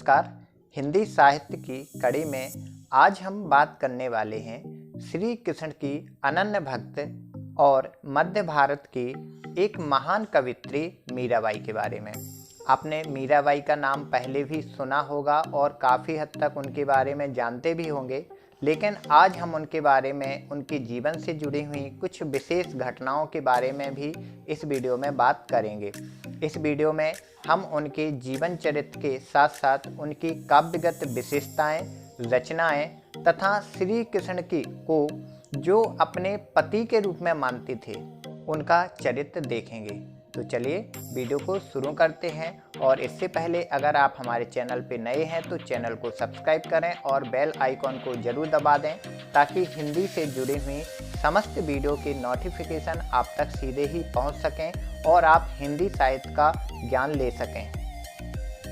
नमस्कार। हिंदी साहित्य की कड़ी में आज हम बात करने वाले हैं श्री कृष्ण की अनन्य भक्त और मध्य भारत की एक महान कवियत्री मीराबाई के बारे में। आपने मीराबाई का नाम पहले भी सुना होगा और काफ़ी हद तक उनके बारे में जानते भी होंगे, लेकिन आज हम उनके बारे में, उनके जीवन से जुड़ी हुई कुछ विशेष घटनाओं के बारे में भी इस वीडियो में बात करेंगे। इस वीडियो में हम उनके जीवन चरित्र के साथ साथ उनकी काव्यगत विशेषताएं, रचनाएं तथा श्री कृष्ण को जो अपने पति के रूप में मानते थे उनका चरित्र देखेंगे। तो चलिए वीडियो को शुरू करते हैं। और इससे पहले अगर आप हमारे चैनल पर नए हैं तो चैनल को सब्सक्राइब करें और बेल आइकॉन को ज़रूर दबा दें ताकि हिंदी से जुड़ी हुई समस्त वीडियो की नोटिफिकेशन आप तक सीधे ही पहुंच सकें और आप हिंदी साहित्य का ज्ञान ले सकें।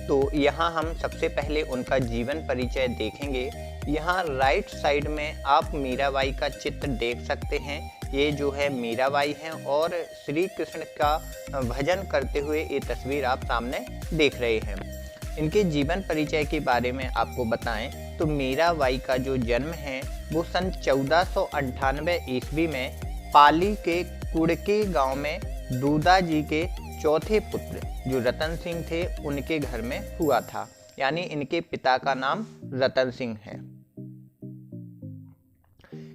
तो यहाँ हम सबसे पहले उनका जीवन परिचय देखेंगे। यहाँ राइट साइड में आप मीराबाई का चित्र देख सकते हैं। ये जो है मीराबाई हैं और श्री कृष्ण का भजन करते हुए ये तस्वीर आप सामने देख रहे हैं। इनके जीवन परिचय के बारे में आपको बताएं तो मीराबाई का जो जन्म है वो सन 1498 ईस्वी में पाली के कुड़की गांव में दूदा जी के चौथे पुत्र जो रतन सिंह थे उनके घर में हुआ था। यानी इनके पिता का नाम रतन सिंह है।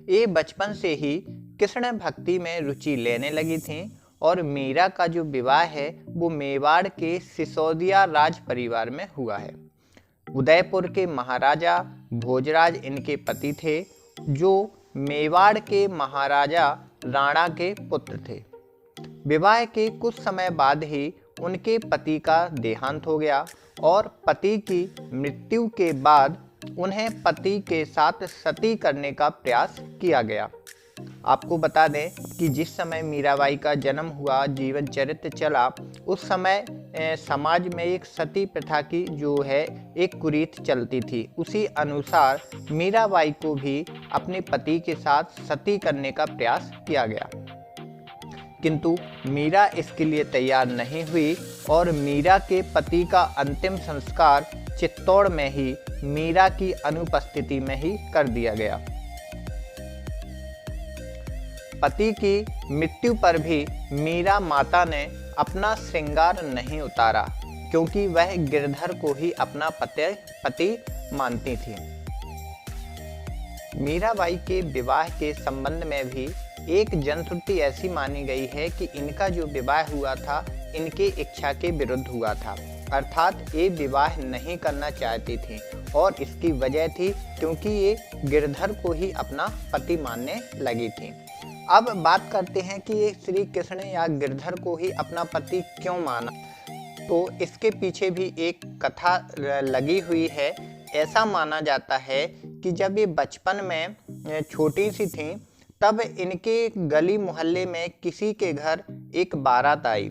ये बचपन से ही कृष्ण भक्ति में रुचि लेने लगी थीं और मीरा का जो विवाह है वो मेवाड़ के सिसोदिया राज परिवार में हुआ है। उदयपुर के महाराजा भोजराज इनके पति थे जो मेवाड़ के महाराजा राणा के पुत्र थे। विवाह के कुछ समय बाद ही उनके पति का देहांत हो गया और पति की मृत्यु के बाद उन्हें पति के साथ सती करने का प्रयास किया गया। आपको बता दें कि जिस समय मीराबाई का जन्म हुआ, जीवन चरित्र चला, उस समय समाज में एक सती प्रथा की जो है एक कुरीत चलती थी। उसी अनुसार मीराबाई को भी अपने पति के साथ सती करने का प्रयास किया गया, किंतु मीरा इसके लिए तैयार नहीं हुई और मीरा के पति का अंतिम संस्कार चित्तौड़ में ही मीरा की अनुपस्थिति में ही कर दिया गया। पति की मृत्यु पर भी मीरा माता ने अपना श्रृंगार नहीं उतारा क्योंकि वह गिरधर को ही अपना पति मानती थी। मीराबाई के विवाह के संबंध में भी एक जनश्रुति ऐसी मानी गई है कि इनका जो विवाह हुआ था इनकी इच्छा के विरुद्ध हुआ था, अर्थात ये विवाह नहीं करना चाहती थी और इसकी वजह थी क्योंकि ये गिरधर को ही अपना पति मानने लगी थी। अब बात करते हैं कि ये श्री कृष्ण या गिरधर को ही अपना पति क्यों माना। तो इसके पीछे भी एक कथा लगी हुई है। ऐसा माना जाता है कि जब ये बचपन में छोटी सी थीं तब इनके गली मोहल्ले में किसी के घर एक बारात आई।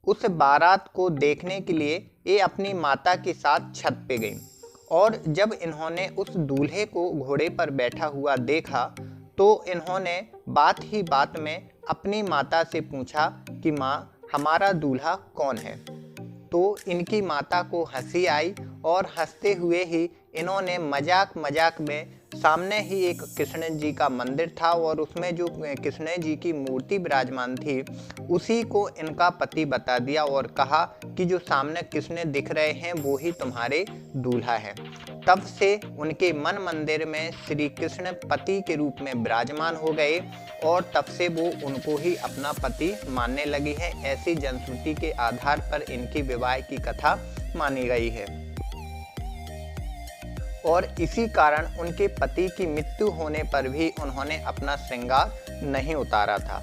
उस बारात को देखने के लिए ये अपनी माता के साथ छत पे गई और जब इन्होंने उस दूल्हे को घोड़े पर बैठा हुआ देखा तो इन्होंने बात ही बात में अपनी माता से पूछा कि माँ, हमारा दूल्हा कौन है। तो इनकी माता को हंसी आई और हंसते हुए ही इन्होंने मजाक में सामने ही एक कृष्ण जी का मंदिर था और उसमें जो कृष्ण जी की मूर्ति विराजमान थी उसी को इनका पति बता दिया और कहा कि जो सामने कृष्ण दिख रहे हैं वो ही तुम्हारे दूल्हा है। तब से उनके मन मंदिर में श्री कृष्ण पति के रूप में विराजमान हो गए और तब से वो उनको ही अपना पति मानने लगी है। ऐसी जनश्रुति के आधार पर इनकी विवाह की कथा मानी गई है और इसी कारण उनके पति की मृत्यु होने पर भी उन्होंने अपना श्रृंगार नहीं उतारा था।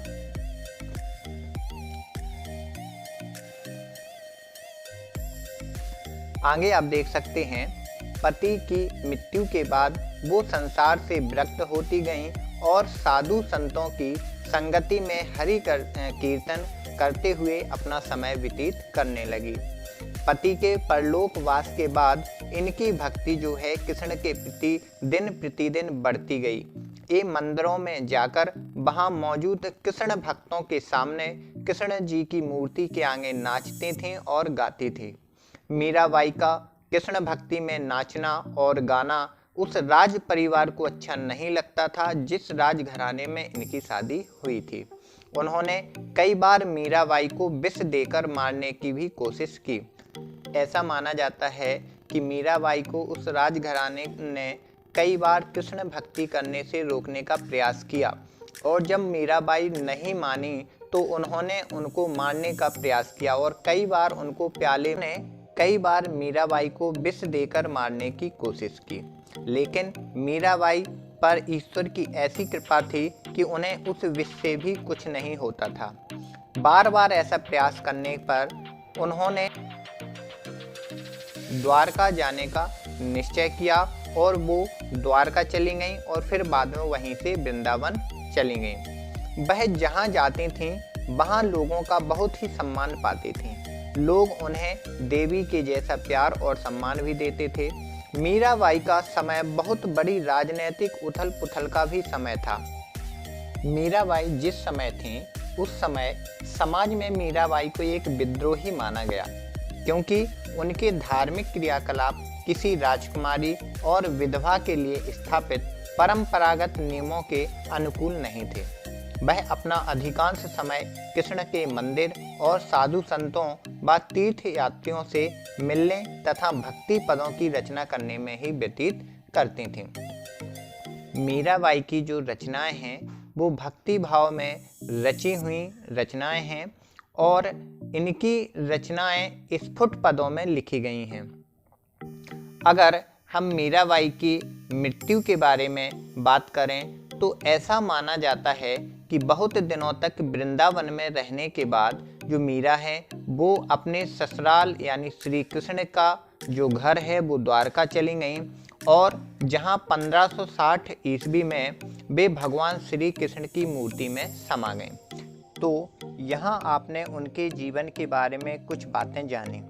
आगे आप देख सकते हैं पति की मृत्यु के बाद वो संसार से विरक्त होती गईं और साधु संतों की संगति में हरि कीर्तन करते हुए अपना समय व्यतीत करने लगी। पति के परलोकवास के बाद इनकी भक्ति जो है कृष्ण के प्रति दिन प्रतिदिन बढ़ती गई। ये मंदिरों में जाकर वहां मौजूद कृष्ण भक्तों के सामने कृष्ण जी की मूर्ति के आगे नाचती थीं और गाती थीं। मीराबाई का कृष्ण भक्ति में नाचना और गाना उस राज परिवार को अच्छा नहीं लगता था जिस राजघराने में इनकी शादी हुई थी। उन्होंने कई बार मीराबाई को विष देकर मारने की भी कोशिश की। ऐसा माना जाता है कि मीराबाई को उस राजघराने ने कई बार कृष्ण भक्ति करने से रोकने का प्रयास किया और जब मीराबाई नहीं मानी तो उन्होंने उनको मारने का प्रयास किया और कई बार उनको प्याले ने कई बार मीराबाई को विष देकर मारने की कोशिश की, लेकिन मीराबाई पर ईश्वर की ऐसी कृपा थी कि उन्हें उस विष से भी कुछ नहीं होता था। बार बार ऐसा प्रयास करने पर उन्होंने द्वारका जाने का निश्चय किया और वो द्वारका चली गईं और फिर बाद में वहीं से वृंदावन चली गईं। वह जहाँ जाती थीं वहाँ लोगों का बहुत ही सम्मान पाती थीं। लोग उन्हें देवी के जैसा प्यार और सम्मान भी देते थे। मीराबाई का समय बहुत बड़ी राजनीतिक उथल पुथल का भी समय था। मीराबाई जिस समय थीं उस समय समाज में मीराबाई को एक विद्रोही माना गया, क्योंकि उनके धार्मिक क्रियाकलाप किसी राजकुमारी और विधवा के लिए स्थापित परंपरागत नियमों के अनुकूल नहीं थे। वह अपना अधिकांश समय कृष्ण के मंदिर और साधु संतों व तीर्थ यात्रियों से मिलने तथा भक्ति पदों की रचना करने में ही व्यतीत करती थीं। मीराबाई की जो रचनाएं हैं वो भक्ति भाव में रची हुई रचनाएं हैं और इनकी रचनाएं स्फुट पदों में लिखी गई हैं। अगर हम मीराबाई की मृत्यु के बारे में बात करें तो ऐसा माना जाता है कि बहुत दिनों तक वृंदावन में रहने के बाद जो मीरा है वो अपने ससुराल यानी श्री कृष्ण का जो घर है वो द्वारका चली गईं और जहां 1560 ईस्वी में वे भगवान श्री कृष्ण की मूर्ति में समा गईं। तो यहाँ आपने उनके जीवन के बारे में कुछ बातें जानी।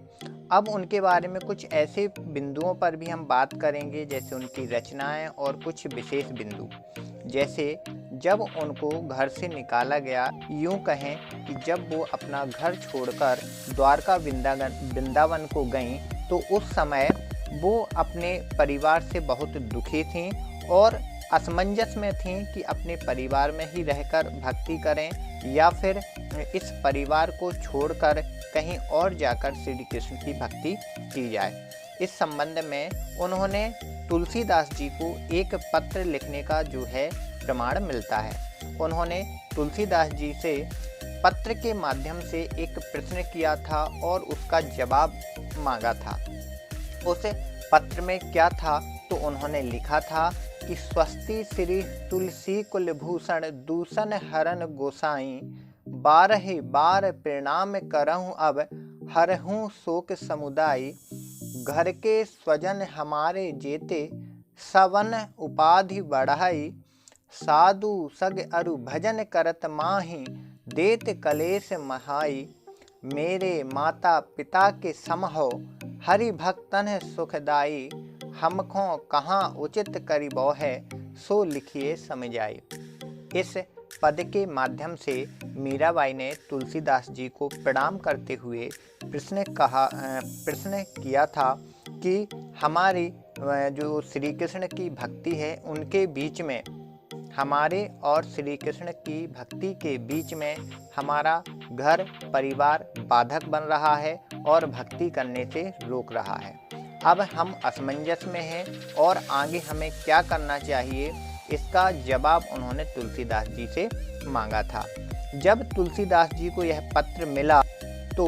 अब उनके बारे में कुछ ऐसे बिंदुओं पर भी हम बात करेंगे जैसे उनकी रचनाएं और कुछ विशेष बिंदु। जैसे जब उनको घर से निकाला गया, यूं कहें कि जब वो अपना घर छोड़कर द्वारका वृंदावन को गईं तो उस समय वो अपने परिवार से बहुत दुखी थीं और असमंजस में थीं कि अपने परिवार में ही रहकर भक्ति करें या फिर इस परिवार को छोड़कर कहीं और जाकर श्री कृष्ण की भक्ति की जाए। इस संबंध में उन्होंने तुलसीदास जी को एक पत्र लिखने का जो है प्रमाण मिलता है। उन्होंने तुलसीदास जी से पत्र के माध्यम से एक प्रश्न किया था और उसका जवाब मांगा था। उस पत्र में क्या था तो उन्होंने लिखा था कि स्वस्ति श्री तुलसी कुलभूषण दूषण हरन गोसाई, 12 बार प्रणाम करहूँ अब हरहूँ शोक समुदाय, घर के स्वजन हमारे जेते सवन उपाधि बढ़ाई, साधु सग अरु भजन करत माही देत कलेश महाई, मेरे माता पिता के समहो हरि भक्तन सुखदाई, हमको कहाँ उचित करिबो है सो लिखिए समझाई। इस पद के माध्यम से मीराबाई ने तुलसीदास जी को प्रणाम करते हुए प्रश्न किया था कि हमारी जो श्री कृष्ण की भक्ति है उनके बीच में, हमारे और श्री कृष्ण की भक्ति के बीच में हमारा घर परिवार बाधक बन रहा है और भक्ति करने से रोक रहा है। अब हम असमंजस में हैं और आगे हमें क्या करना चाहिए, इसका जवाब उन्होंने तुलसीदास जी से मांगा था। जब तुलसीदास जी को यह पत्र मिला तो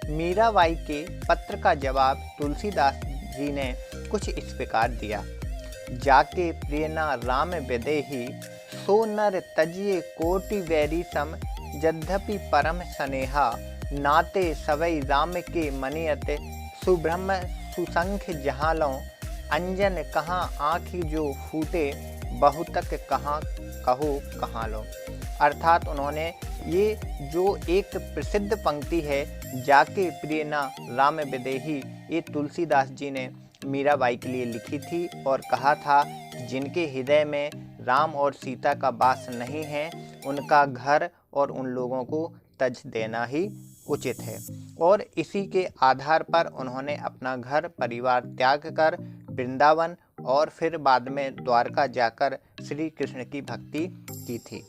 मीराबाई के पत्र का जवाब तुलसीदास जी ने कुछ इस प्रकार दिया। जाके प्रेरणा राम विदेही, सो नर तजिए कोटि वैरी सम, यद्यपि परम स्नेहा, नाते सवै राम के मनियत, सुब्रह्म सुसंख्य जहालों, अंजन कहाँ आँखि जो फूटे, बहुतक कहाँ कहो कहाँ लो। अर्थात उन्होंने ये जो एक प्रसिद्ध पंक्ति है जाके प्रेरणा राम विदेही, ये तुलसीदास जी ने मीराबाई के लिए लिखी थी और कहा था जिनके हृदय में राम और सीता का वास नहीं है उनका घर और उन लोगों को तज देना ही उचित है। और इसी के आधार पर उन्होंने अपना घर परिवार त्याग कर वृंदावन और फिर बाद में द्वारका जाकर श्री कृष्ण की भक्ति की थी।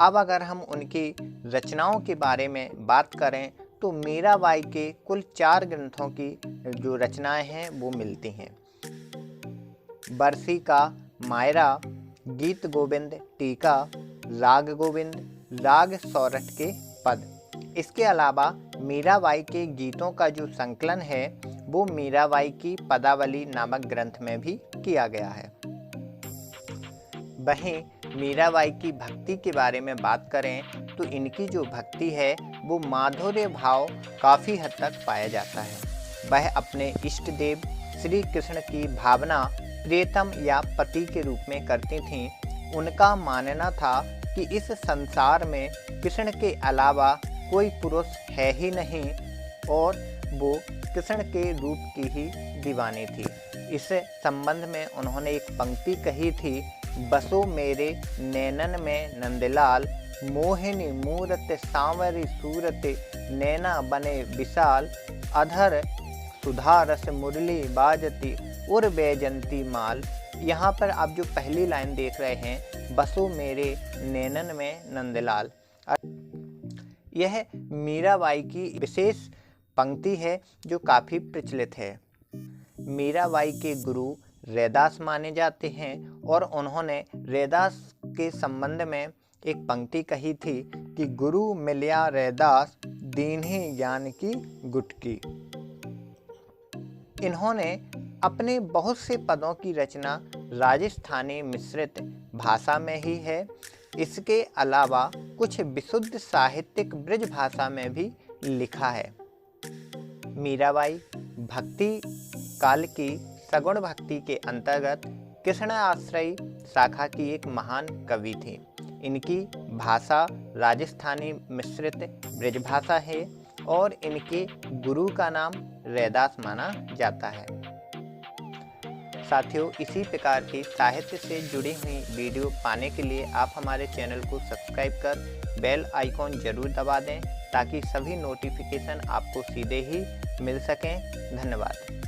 अब अगर हम उनकी रचनाओं के बारे में बात करें तो मीराबाई के कुल 4 ग्रंथों की जो रचनाएं हैं वो मिलती हैं। बरसी का मायरा, गीत गोविंद, टीका, राग गोविंद, राग सौरठ के पद। इसके अलावा मीराबाई के गीतों का जो संकलन है वो मीराबाई की पदावली नामक ग्रंथ में भी किया गया है। वहीं मीराबाई की भक्ति के बारे में बात करें तो इनकी जो भक्ति है वो माधुर्य भाव काफ़ी हद तक पाया जाता है। वह अपने इष्ट देव श्री कृष्ण की भावना प्रियतम या पति के रूप में करती थीं। उनका मानना था कि इस संसार में कृष्ण के अलावा कोई पुरुष है ही नहीं और वो कृष्ण के रूप की ही दीवानी थी। इस संबंध में उन्होंने एक पंक्ति कही थी, बसो मेरे नैनन में नंदलाल, मोहिनी मूरत सांवरी सूरत, नैना बने विशाल, अधर सुधा रस मुरली बाजती उर बैजंती माल। यहाँ पर आप जो पहली लाइन देख रहे हैं, बसो मेरे नैनन में नंदलाल, यह मीराबाई की विशेष पंक्ति है जो काफ़ी प्रचलित है। मीराबाई के गुरु रैदास माने जाते हैं और उन्होंने रैदास के संबंध में एक पंक्ति कही थी कि गुरु मिलिया रैदास दीन्ही ज्ञान की गुटकी। इन्होंने अपने बहुत से पदों की रचना राजस्थानी मिश्रित भाषा में ही है। इसके अलावा कुछ विशुद्ध साहित्यिक ब्रज भाषा में भी लिखा है। मीराबाई भक्ति काल की सगुण भक्ति के अंतर्गत कृष्ण आश्रयी शाखा की एक महान कवि थी। इनकी भाषा राजस्थानी मिश्रित ब्रजभाषा है और इनके गुरु का नाम रैदास माना जाता है। साथियों, इसी प्रकार की साहित्य से जुड़ी हुई वीडियो पाने के लिए आप हमारे चैनल को सब्सक्राइब कर बेल आइकॉन जरूर दबा दें ताकि सभी नोटिफिकेशन आपको सीधे ही मिल सकें। धन्यवाद।